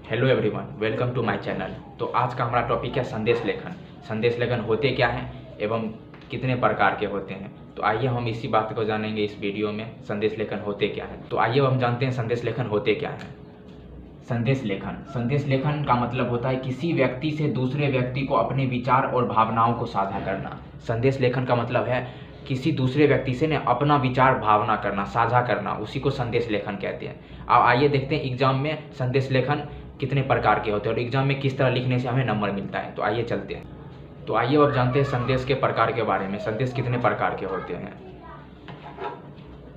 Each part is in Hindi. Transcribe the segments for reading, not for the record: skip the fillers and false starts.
Hello everyone, welcome to my channel. तो आज का हमारा टॉपिक है संदेश लेखन। संदेश लेखन होते क्या हैं एवं कितने प्रकार के होते हैं। तो आइए हम इसी बात को जानेंगे इस वीडियो में, संदेश लेखन होते क्या है। तो आइए हम जानते हैं संदेश लेखन होते क्या है। संदेश लेखन का मतलब होता है किसी व्यक्ति से दूसरे व्यक्ति को अपने विचार और भावनाओं को साझा करना। संदेश लेखन का मतलब है किसी दूसरे व्यक्ति से ने अपना विचार भावना करना, साझा करना, उसी को संदेश लेखन कहते हैं। अब आइए देखते हैं एग्जाम में संदेश लेखन कितने प्रकार के होते हैं और एग्जाम में किस तरह लिखने से हमें नंबर मिलता है। तो आइए चलते हैं। तो आइए अब जानते हैं संदेश के प्रकार के बारे में। संदेश कितने प्रकार के होते हैं।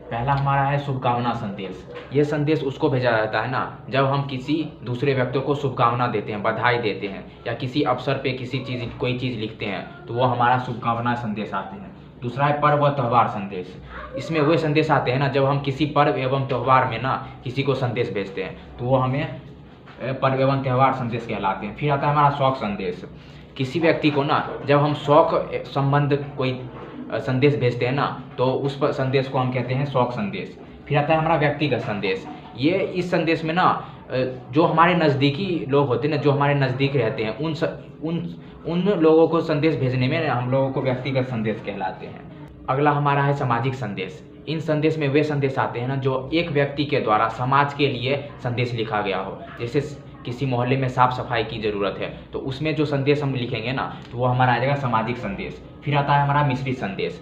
पहला हमारा है शुभकामना संदेश। ये संदेश उसको भेजा जाता है ना जब हम किसी दूसरे व्यक्ति को शुभकामना देते हैं, बधाई देते हैं, या किसी अवसर पे कोई चीज़ लिखते हैं तो वो हमारा शुभकामना संदेश आते हैं। दूसरा है पर्व व त्यौहार संदेश। इसमें वे संदेश आते हैं ना जब हम किसी पर्व एवं त्यौहार में ना किसी को संदेश भेजते हैं तो वो हमें पर्व एवं त्यौहार संदेश कहलाते हैं। फिर आता है हमारा शौक संदेश। किसी व्यक्ति को ना जब हम शौक संबंध कोई संदेश भेजते हैं ना तो उस पर संदेश को हम कहते हैं शौक संदेश। फिर आता है हमारा व्यक्तिगत संदेश। ये इस संदेश में ना जो हमारे नज़दीकी लोग होते हैं ना, जो हमारे नज़दीक रहते हैं, उन लोगों को संदेश भेजने में हम लोगों को व्यक्तिगत संदेश कहलाते हैं। अगला हमारा है सामाजिक संदेश। इन संदेश में वे संदेश आते हैं ना जो एक व्यक्ति के द्वारा समाज के लिए संदेश लिखा गया हो। जैसे किसी मोहल्ले में साफ सफाई की ज़रूरत है तो उसमें जो संदेश हम लिखेंगे ना तो वो हमारा आ जाएगा सामाजिक संदेश। फिर आता है हमारा मिश्रित संदेश।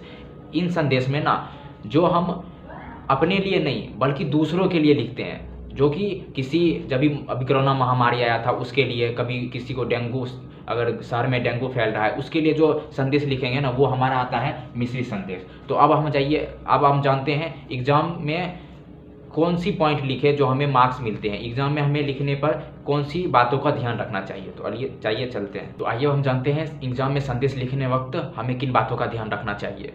इन संदेश में ना जो हम अपने लिए नहीं बल्कि दूसरों के लिए लिखते हैं, जो कि जब भी अभी कोरोना महामारी आया था उसके लिए, कभी किसी को डेंगू, अगर शहर में डेंगू फैल रहा है उसके लिए जो संदेश लिखेंगे ना वो हमारा आता है मिश्रित संदेश। तो अब हम जानते हैं एग्ज़ाम में कौन सी पॉइंट लिखे जो हमें मार्क्स मिलते हैं, एग्जाम में हमें लिखने पर कौन सी बातों का ध्यान रखना चाहिए। तो चाहिए चलते हैं। तो आइए हम जानते हैं एग्जाम में संदेश लिखने वक्त हमें किन बातों का ध्यान रखना चाहिए।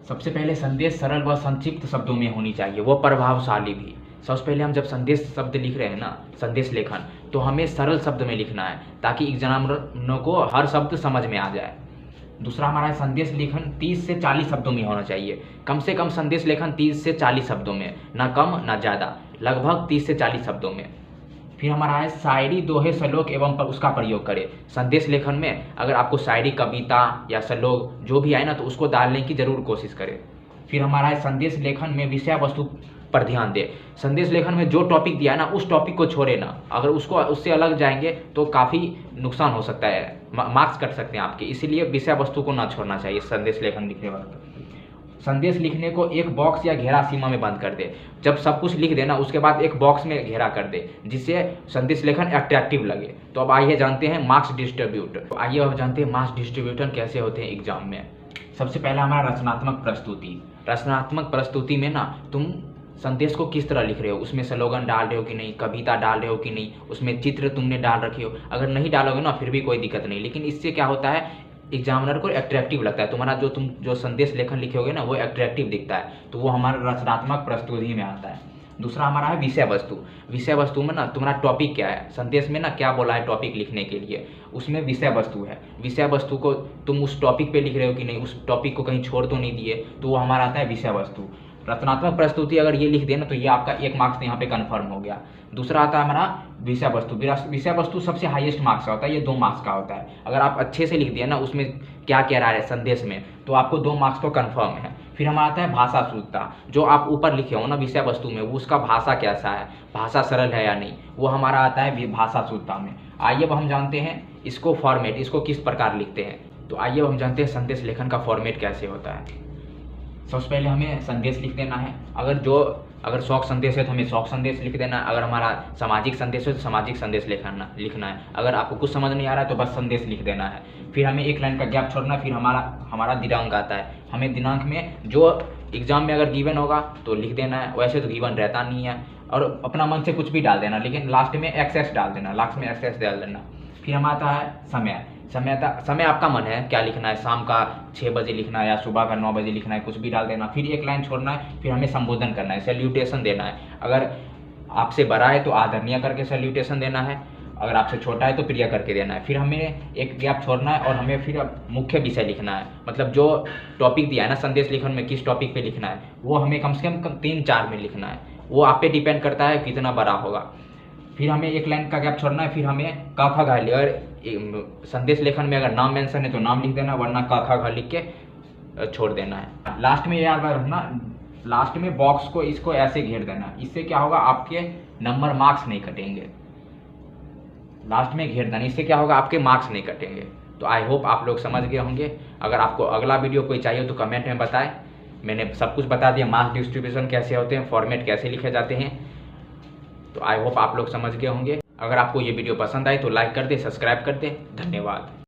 सबसे पहले संदेश सरल व संक्षिप्त शब्दों में होनी चाहिए, वो प्रभावशाली भी। सबसे पहले हम जब संदेश शब्द लिख रहे हैं ना, संदेश लेखन, तो हमें सरल शब्द में लिखना है ताकि एग्जामिनर को हर शब्द समझ में आ जाए। दूसरा हमारा है संदेश लेखन 30 से 40 शब्दों में होना चाहिए। कम से कम संदेश लेखन 30 से 40 शब्दों में, ना कम ना ज़्यादा, लगभग 30 से 40 शब्दों में। फिर हमारा है शायरी, दोहे, श्लोक एवं उसका प्रयोग करें। संदेश लेखन में अगर आपको शायरी, कविता या श्लोक जो भी आए ना तो उसको डालने की ज़रूर कोशिश करें। फिर हमारा है संदेश लेखन में विषय वस्तु पर ध्यान दें। संदेश लेखन में जो टॉपिक दिया है ना उस टॉपिक को छोड़े ना, अगर उससे अलग जाएंगे तो काफ़ी नुकसान हो सकता है, मार्क्स कट सकते हैं आपके। इसीलिए विषय वस्तु को ना छोड़ना चाहिए संदेश लेखन लिखने वक्त। संदेश लिखने को एक बॉक्स या घेरा सीमा में बंद कर दे। जब सब कुछ लिख देना उसके बाद एक बॉक्स में घेरा कर दे जिससे संदेश लेखन अट्रैक्टिव लगे। तो अब आइए जानते हैं मार्क्स डिस्ट्रीब्यूट। तो आइए अब जानते हैं मार्क्स डिस्ट्रीब्यूशन कैसे होते हैं एग्जाम में। सबसे पहला हमारा रचनात्मक प्रस्तुति। रचनात्मक प्रस्तुति में ना तुम संदेश को किस तरह लिख रहे हो, उसमें स्लोगन डाल रहे हो कि नहीं, कविता डाल रहे हो कि नहीं, उसमें चित्र तुमने डाल रखे हो। अगर नहीं डालोगे ना फिर भी कोई दिक्कत नहीं, लेकिन इससे क्या होता है एग्जामिनर को अट्रैक्टिव लगता है। तुम्हारा तुम जो संदेश लेखन लिखोगे ना वो अट्रैक्टिव दिखता है, तो वो हमारा रचनात्मक प्रस्तुति में आता है। दूसरा हमारा है विषय वस्तु। विषय वस्तु में ना तुम्हारा टॉपिक क्या है, संदेश में ना क्या बोला है टॉपिक लिखने के लिए, उसमें विषय वस्तु है। विषय वस्तु को तुम उस टॉपिक पे लिख रहे हो कि नहीं, उस टॉपिक को कहीं छोड़ तो नहीं दिए, तो वो हमारा आता है विषय वस्तु। रचनात्मक प्रस्तुति अगर ये लिख देना तो ये आपका 1 मार्क्स यहाँ पे कंफर्म हो गया। दूसरा आता है हमारा विषय वस्तु। विषय वस्तु सबसे हाईएस्ट मार्क्स का होता है, ये 2 मार्क्स का होता है। अगर आप अच्छे से लिख दिया ना उसमें क्या कह रहा है संदेश में तो आपको 2 मार्क्स तो कंफर्म है। फिर हमारा आता है भाषा शुद्धता। जो आप ऊपर लिखे हो ना विषय वस्तु में वो उसका भाषा कैसा है, भाषा सरल है या नहीं, वो हमारा आता है भाषा शुद्धता में। आइए अब हम जानते हैं इसको फॉर्मेट, इसको किस प्रकार लिखते हैं। तो आइए अब हम जानते हैं संदेश लेखन का फॉर्मेट कैसे होता है। सबसे पहले हमें संदेश लिख देना है। अगर शौक संदेश है तो हमें शौक संदेश लिख देना है। अगर हमारा सामाजिक संदेश है तो सामाजिक संदेश लिखना है। अगर आपको कुछ समझ नहीं आ रहा है तो बस संदेश लिख देना है। फिर हमें 1 लाइन का गैप छोड़ना है। फिर हमारा दिनांक आता है। हमें दिनांक में जो एग्जाम में अगर गिवन होगा तो लिख देना है, वैसे तो गिवन रहता नहीं है, और अपना मन से कुछ भी डाल देना, लेकिन लास्ट में एक्सेस डाल देना, लास्ट में एक्सेस डाल देना। फिर हमारा आता है समय आपका मन है क्या लिखना है, शाम का 6 बजे लिखना है या सुबह का 9 बजे लिखना है, कुछ भी डाल देना। फिर 1 लाइन छोड़ना है। फिर हमें संबोधन करना है, सैल्यूटेशन देना है। अगर आपसे बड़ा है तो आदरणीय करके सैल्यूटेशन देना है, अगर आपसे छोटा है तो प्रिय करके देना है। फिर हमें एक गैप छोड़ना है और हमें फिर मुख्य विषय लिखना है, मतलब जो टॉपिक दिया है ना संदेश लेखन में किस टॉपिक पे लिखना है वो हमें कम से कम 3-4 में लिखना है। वो आप पे डिपेंड करता है कितना बड़ा होगा। फिर हमें एक लाइन का गैप छोड़ना है, फिर हमें का खा घा अगर संदेश लेखन में अगर नाम मेंशन है तो नाम लिख देना, वरना का खा घा लिख के छोड़ देना है। लास्ट में याद रखना, लास्ट में बॉक्स को इसको ऐसे घेर देना, इससे क्या होगा आपके नंबर मार्क्स नहीं कटेंगे। लास्ट में घेर देना, इससे क्या होगा आपके मार्क्स नहीं कटेंगे। तो आई होप आप लोग समझ गए होंगे। अगर आपको अगला वीडियो कोई चाहिए तो कमेंट में बताएं। मैंने सब कुछ बता दिया, मार्क्स डिस्ट्रीब्यूशन कैसे होते हैं, फॉर्मेट कैसे लिखे जाते हैं। तो आई होप आप लोग समझ गए होंगे। अगर आपको ये वीडियो पसंद आए तो लाइक कर दे, सब्सक्राइब कर दे। धन्यवाद।